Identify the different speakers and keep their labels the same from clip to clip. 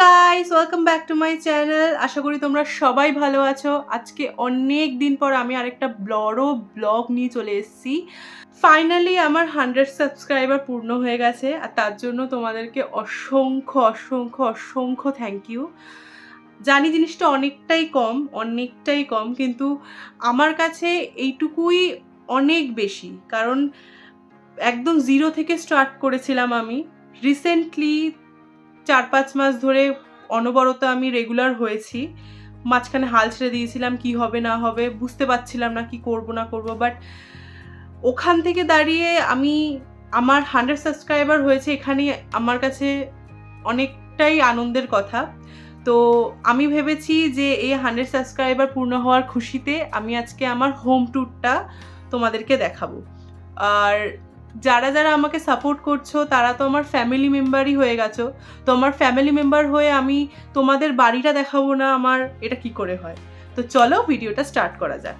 Speaker 1: Guys, welcome back to my channel. আশা করি তোমরা সবাই ভালো আছো। আজকে অনেক দিন পর আমি আরেকটা বড় ব্লগ নিয়ে চলে এসেছি। ফাইনালি আমার 100 সাবস্ক্রাইবার পূর্ণ হয়ে গেছে, আর তার জন্য তোমাদেরকে অসংখ্য অসংখ্য অসংখ্য থ্যাংক ইউ। জানি জিনিসটা অনেকটাই কম, কিন্তু আমার কাছে এইটুকুই অনেক বেশি, কারণ একদম জিরো থেকে স্টার্ট করেছিলাম আমি। রিসেন্টলি 4-5 মাস ধরে অনবরত আমি রেগুলার হয়েছি। মাঝখানে হাল ছেড়ে দিয়েছিলাম, কি হবে না হবে বুঝতে পারছিলাম না, কি করব না করব। বাট ওখান থেকে দাঁড়িয়ে আমার 100 সাবস্ক্রাইবার হয়েছে, এখানে আমার কাছে অনেকটাই আনন্দের কথা। তো আমি ভেবেছি যে এই 100 সাবস্ক্রাইবার পূর্ণ হওয়ার খুশিতে আমি আজকে আমার হোম ট্যুরটা তোমাদেরকে দেখাবো। আর যারা যারা আমাকে সাপোর্ট করছো তারা তো আমার ফ্যামিলি মেম্বারই হয়ে গেছো। তো আমার ফ্যামিলি মেম্বার হয়ে আমি তোমাদের বাড়িটা দেখাবো না, আমার এটা কি করে হয়? তো চলো ভিডিওটা স্টার্ট করা যাক।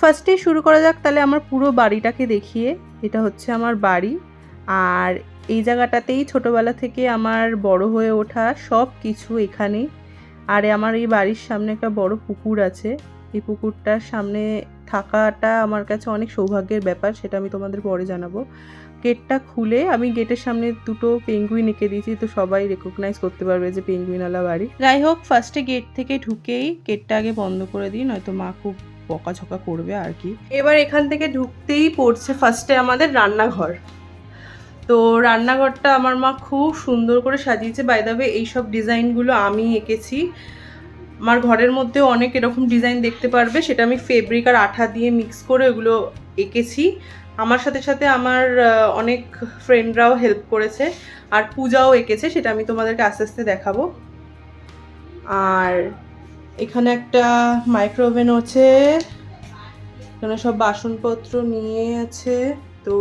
Speaker 1: ফার্স্টে শুরু করা যাক তাহলে আমার পুরো বাড়িটাকে দেখিয়ে। এটা হচ্ছে আমার বাড়ি, আর এই জায়গাটাতেই ছোটবেলা থেকে আমার বড় হয়ে ওঠা সব কিছু এখানে। আর আমার এই বাড়ির সামনে একটা বড় পুকুর আছে। এই পুকুরটার সামনে থাকাটা আমার কাছে অনেক সৌভাগ্যের ব্যাপার, সেটা আমি তোমাদের পরে জানাবো। গেটটা খুলে আমি গেটের সামনে দুটো পেঙ্গুইন এঁকে দিয়েছি, তো সবাই রেকগনাইজ করতে পারবে যে পেঙ্গুইনওয়ালা বাড়ি। যাই হোক, ফার্স্টে গেট থেকে ঢুকেই গেটটা আগে বন্ধ করে দিই, নয়তো মা খুব বকাঝকা করবে আর কি। এবার এখান থেকে ঢুকতেই পড়ছে ফার্স্টে আমাদের রান্নাঘর। তো রান্নাঘরটা আমার মা খুব সুন্দর করে সাজিয়েছে। বাই দ্য ওয়ে, এইসব ডিজাইনগুলো আমি এঁকেছি। আমার ঘরের মধ্যে অনেক এরকম ডিজাইন দেখতে পারবে, সেটা আমি ফেব্রিক আর আঠা দিয়ে মিক্স করে ওগুলো এঁকেছি। আমার সাথে সাথে আমার অনেক ফ্রেন্ডরাও হেল্প করেছে, আর পূজাও এঁকেছে, সেটা আমি তোমাদেরকে আস্তে আস্তে দেখাবো। আর এখানে একটা মাইক্রোওভেন আছে, এখানে সব বাসনপত্র নিয়ে আছে। তো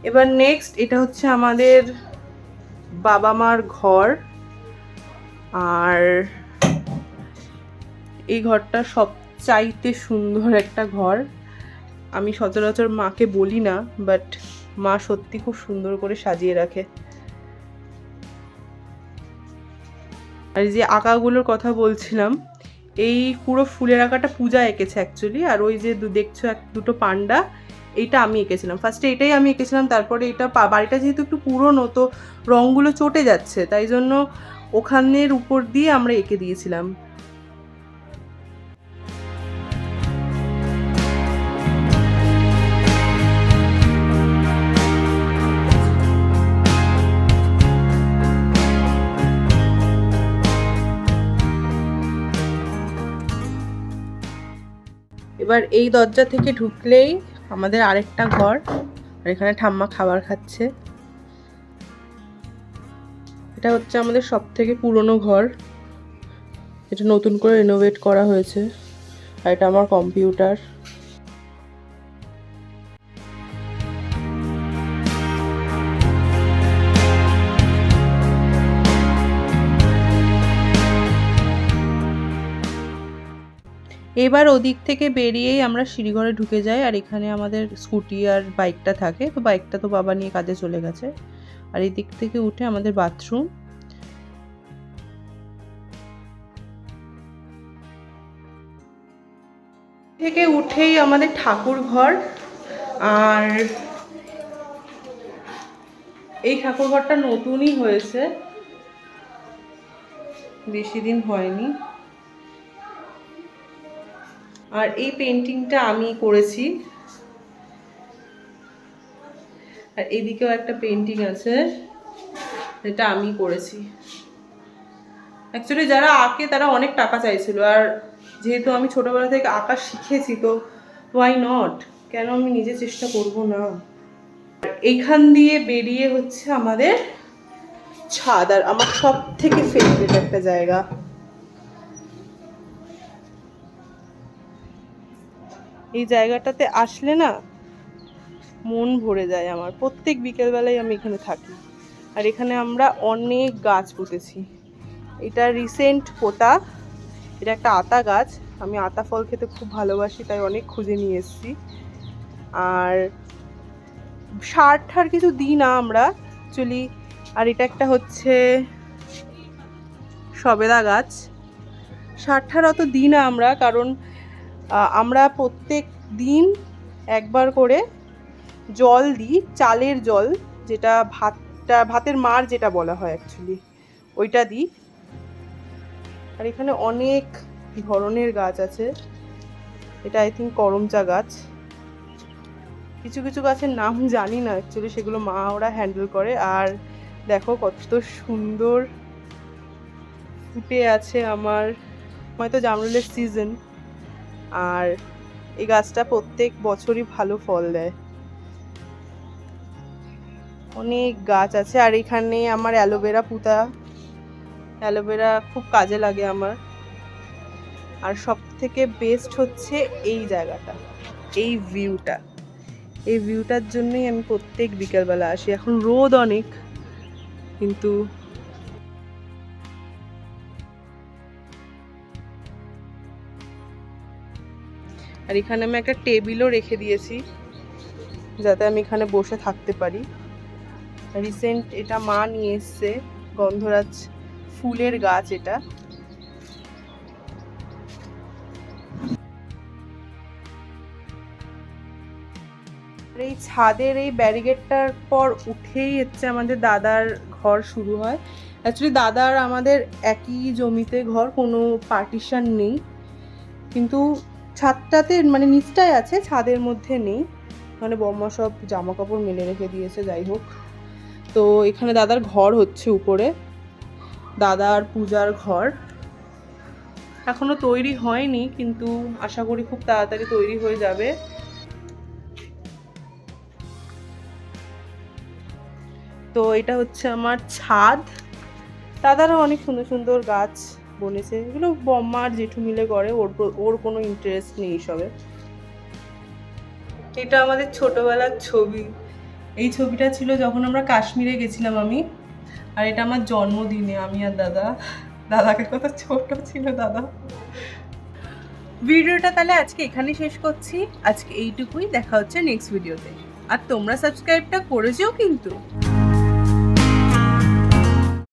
Speaker 1: এবার নেক্সট, এটা হচ্ছে আমাদের বাবা মার ঘর। আর এই ঘরটা সবচাইতে সুন্দর একটা ঘর। আমি সচরাচর মাকে বলি না, বাট মা সত্যি খুব সুন্দর করে সাজিয়ে রাখে। আর যে আঁকাগুলোর কথা বলছিলাম, এই পুরো ফুলের আঁকাটা পূজা এঁকেছে অ্যাকচুয়ালি। আর ওই যে দেখছো দুটো পান্ডা, এইটা আমি এঁকেছিলাম। ফার্স্টে এটাই আমি এঁকেছিলাম, তারপরে এটা বাড়িটা যেহেতু একটু পুরনো, তো রঙগুলো চটে যাচ্ছে, তাই জন্য ওখানের উপর দিয়ে আমরা এঁকে দিয়েছিলাম। এবার এই দরজা থেকে ঢুকলেই আমাদের আরেকটা ঘর, আর এখানে ঠাম্মা খাবার খাচ্ছে। এটা হচ্ছে আমাদের সব থেকে পুরনো ঘর, এটা নতুন করে রিনোভেট করা হয়েছে। আর এটা আমার কম্পিউটার। এবার ওদিক থেকে বেরিয়েই আমরা সিঁড়িঘরে ঢুকে যাই, আর এখানে আমাদের স্কুটি আর বাইকটা থাকে। তো বাইকটা তো বাবা নিয়ে কাজে চলে গেছে। আর এই দিক থেকে উঠে আমাদের বাথরুম। থেকে উঠেই আমাদের ঠাকুর ঘর। আর এই ঠাকুর ঘরটা নতুনই হয়েছে, বেশি দিন হয়নি। আর এই পেন্টিংটা আমি করেছি। আর এদিকেও একটা পেন্টিং আছে, যেটা আমি করেছি। অ্যাকচুয়ালি যারা আঁকে তারা অনেক টাকা চাইছিল, আর যেহেতু আমি ছোটবেলা থেকে আঁকা শিখেছি, তো ওয়াই নট, কেন আমি নিজে চেষ্টা করব না। এইখান দিয়ে বেরিয়ে হচ্ছে আমাদের ছাদ, আর আমার সব থেকে ফেভারিট একটা জায়গা। এই জায়গাটাতে আসলে না মন ভরে যায় আমার। প্রত্যেক বিকেলবেলায় আমি এখানে থাকি। আর এখানে আমরা অনেক গাছ পুঁতেছি। এটা রিসেন্ট পোতা, এটা একটা আতা গাছ। আমি আতা ফল খেতে খুব ভালোবাসি, তাই অনেক খুঁজে নিয়ে এসেছি। আর সার ঠার কিছু দিই না আমরা অ্যাকচুয়ালি। আর এটা একটা হচ্ছে সবেদা গাছ। সার ঠার অত দিই না আমরা, কারণ আমরা প্রত্যেক দিন একবার করে জল দিই, চালের জল, যেটা ভাতের মার যেটা বলা হয় অ্যাকচুয়ালি, ওইটা দিই। আর এখানে অনেক ধরনের গাছ আছে। এটা আই থিঙ্ক করমচা গাছ। কিছু কিছু গাছের নাম জানি না অ্যাকচুয়ালি, সেগুলো মা ওরা হ্যান্ডেল করে। আর দেখো কত সুন্দর ফুটে আছে আমার, হয়তো জামরুলের সিজন। আর এই গাছটা প্রত্যেক বছরই ভালো ফল দেয়। অনেক গাছ আছে। আর এখানে আমার অ্যালোভেরা পুঁতা, অ্যালোভেরা খুব কাজে লাগে আমার। আর সব থেকে বেস্ট হচ্ছে এই জায়গাটা, এই ভিউটা। এই ভিউটার জন্যই আমি প্রত্যেক বিকালবেলা আসি। এখন রোদ অনেক, কিন্তু আর এখানে আমি একটা টেবিলও রেখে দিয়েছি যাতে আমি এখানে বসে থাকতে পারি। রিসেন্ট এটা মা নিয়ে এসছে, গন্ধরাজ ফুলের গাছ এটা। এই ছাদের এই ব্যারিকেডটার পর উঠেই হচ্ছে আমাদের দাদার ঘর শুরু হয়। অ্যাকচুয়ালি দাদার আমাদের একই জমিতে ঘর, কোনো পার্টিশন নেই, কিন্তু ছাদটাতে মানে নিচটায় আছে, ছাদের মধ্যে নেই। মানে বম্মা সব জামা কাপড় মেলে রেখে দিয়েছে, যাই হোক। তো এখানে দাদার ঘর হচ্ছে উপরে, দাদার পূজার ঘর। এখনো তৈরি হয়নি, কিন্তু আশা করি খুব তাড়াতাড়ি তৈরি হয়ে যাবে। তো এটা হচ্ছে আমার ছাদ। দাদারও অনেক সুন্দর সুন্দর গাছ বনেছে, এগুলো বম্মা আর জেঠু মিলে করে, ওর কোনো ইন্টারেস্ট নেই সবে। এটা আমাদের ছোটবেলার ছবি। এই ছবিটা ছিল যখন আমরা কাশ্মীরে গেছিলাম আমি। আর এটা আমার জন্মদিনে, আমি আর দাদাকে কত ছোট ছিল দাদা। ভিডিওটা তাহলে আজকে এখানেই শেষ করছি। আজকে এইটুকুই, দেখা হচ্ছে নেক্সট ভিডিওতে। আর তোমরা সাবস্ক্রাইবটা করেছো কিন্তু।